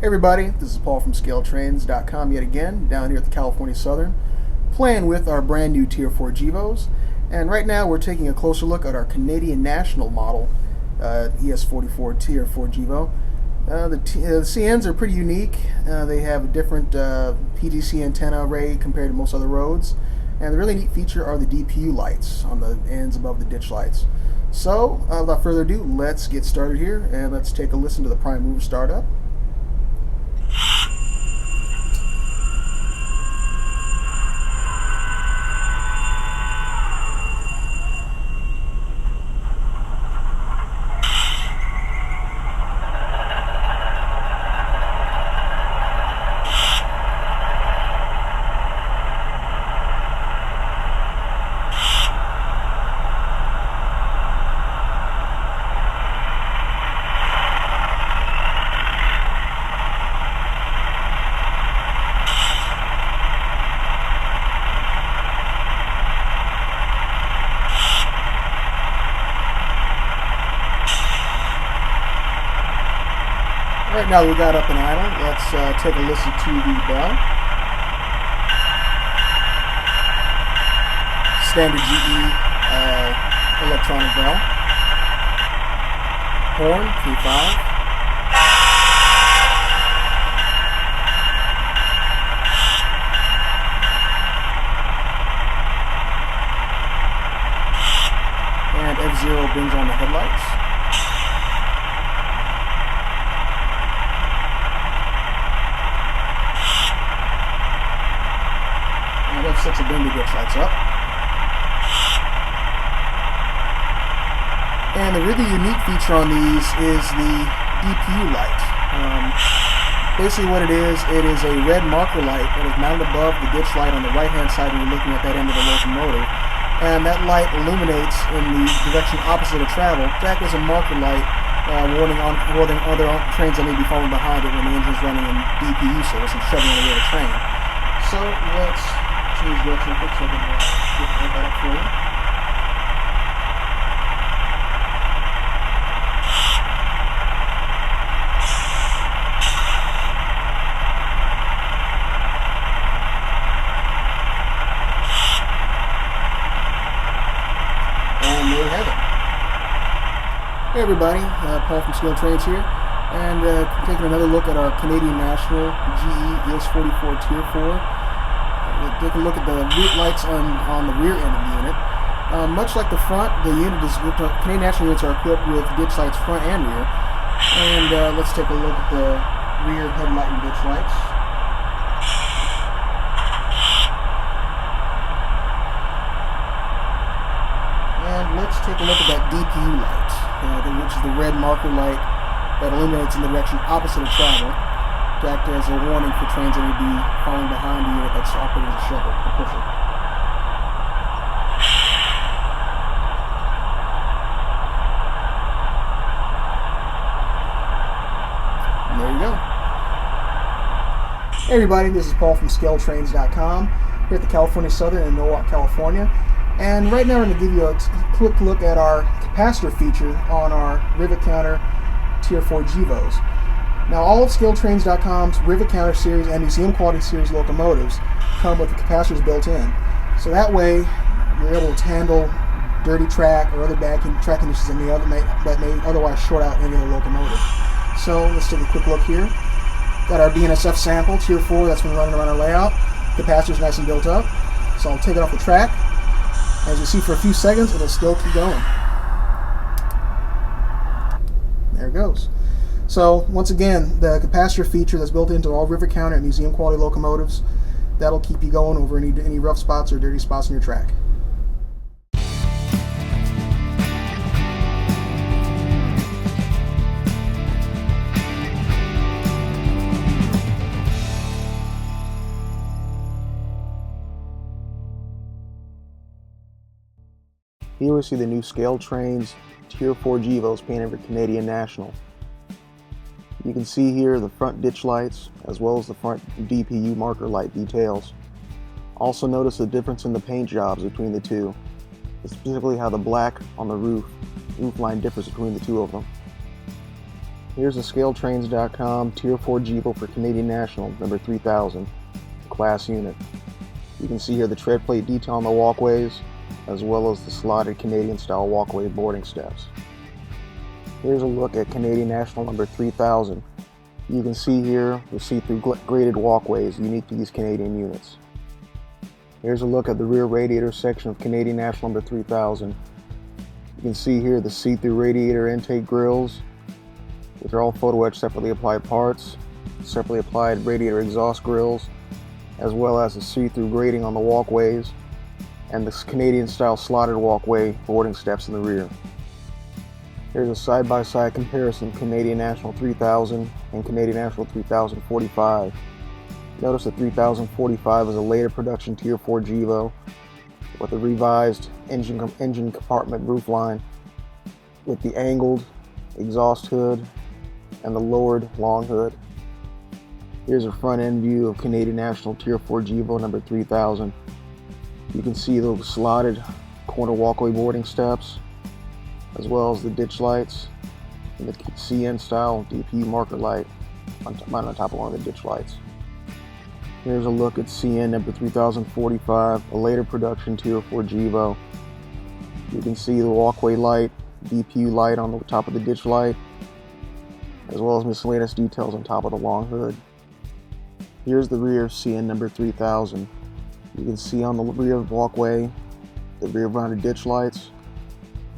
Hey everybody, this is Paul from ScaleTrains.com yet again, down here at the California Southern, playing with our brand new Tier 4 GEVos. And right now we're taking a closer look at our Canadian National model ES44 Tier 4 GEVo. The CNs are pretty unique. They have a different PGC antenna array compared to most other roads. And the really neat feature are the DPU lights on the ends above the ditch lights. So, without further ado, let's get started here and let's take a listen to the prime mover startup. Right now we got up and idle. Let's take a listen to the bell. Standard GE electronic bell. Horn, P5. And F0 brings on the headlights. F6 will bring the ditch lights up. And the really unique feature on these is the DPU light. Basically what it is a red marker light that is mounted above the ditch light on the right hand side when you're looking at that end of the locomotive. And that light illuminates in the direction opposite of travel to act as a marker light, warning other trains that may be following behind it when the engine is running in DPU service and shoving on the way to train. So let's change direction quick so I can get that up for you. And there you have it. Hey everybody, Paul from Scale Trains here, and taking another look at our Canadian National GE ES44 Tier 4. Take a look at the route lights on the rear end of the unit. Much like the front, the Canadian National units are equipped with ditch lights front and rear. And let's take a look at the rear headlight and ditch lights. And let's take a look at that DPU light, which is the red marker light that illuminates in the direction opposite of travel, to act as a warning for trains that may be following behind the unit that's operating as a shovel or pusher. And there you go. Hey everybody, this is Paul from ScaleTrains.com here at the California Southern in Norwalk, California. And right now I'm going to give you a quick look at our capacitor feature on our Rivet counter Tier 4 GEVos. Now, all of ScaleTrains.com's Rivet Counter Series and Museum Quality Series locomotives come with the capacitors built in. So that way, you're able to handle dirty track or other bad track conditions that may otherwise short out any of the locomotive. So let's take a quick look here. Got our BNSF sample, Tier 4, that's been running around our layout. Capacitor's nice and built up. So I'll take it off the track. As you see, for a few seconds, it'll still keep going. There it goes. So once again, the capacitor feature that's built into all Rivet Counter and Museum Quality locomotives, that'll keep you going over any rough spots or dirty spots in your track. Here we see the new Scale Trains Tier 4 GEVos painted for Canadian National. You can see here the front ditch lights as well as the front DPU marker light details. Also notice the difference in the paint jobs between the two, specifically how the black on the roof line differs between the two of them. Here's the ScaleTrains.com Tier 4 GEVo for Canadian National, number 3000, class unit. You can see here the tread plate detail on the walkways, as well as the slotted Canadian-style walkway boarding steps. Here's a look at Canadian National number 3000. You can see here the see-through graded walkways unique to these Canadian units. Here's a look at the rear radiator section of Canadian National number 3000. You can see here the see-through radiator intake grills, which are all photo etched separately applied parts, separately applied radiator exhaust grills, as well as the see-through grating on the walkways, and the Canadian-style slotted walkway boarding steps in the rear. Here's a side-by-side comparison of Canadian National 3000 and Canadian National 3045. Notice the 3045 is a later production Tier 4 GEVo with a revised engine compartment roofline with the angled exhaust hood and the lowered long hood. Here's a front end view of Canadian National Tier 4 GEVo number 3000. You can see those slotted corner walkway boarding steps, as well as the ditch lights and the CN style DPU marker light on top of one of the ditch lights. Here's a look at CN number 3045, a later production Tier 4 GEVo. You can see the walkway light, DPU light on the top of the ditch light, as well as miscellaneous details on top of the long hood. Here's the rear CN number 3000. You can see on the rear walkway the rear rounded ditch lights,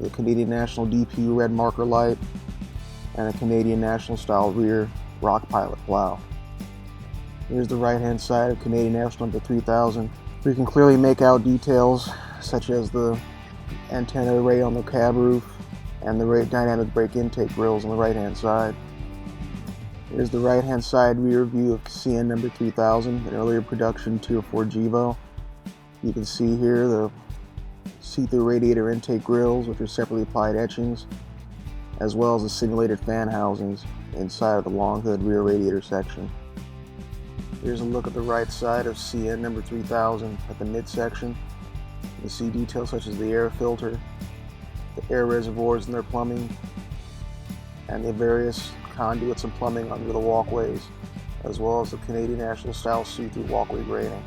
the Canadian National DPU red marker light, and a Canadian National style rear rock pilot plow. Here's the right hand side of Canadian National number 3000. We can clearly make out details such as the antenna array on the cab roof and the dynamic brake intake grills on the right hand side. Here's the right hand side rear view of CN number 3000, an earlier production Tier 4 GEVo. You can see here the see-through radiator intake grills, which are separately applied etchings, as well as the simulated fan housings inside of the long hood rear radiator section. Here's a look at the right side of CN number 3000 at the midsection. You see details such as the air filter, the air reservoirs and their plumbing, and the various conduits and plumbing under the walkways, as well as the Canadian National style see-through walkway grating.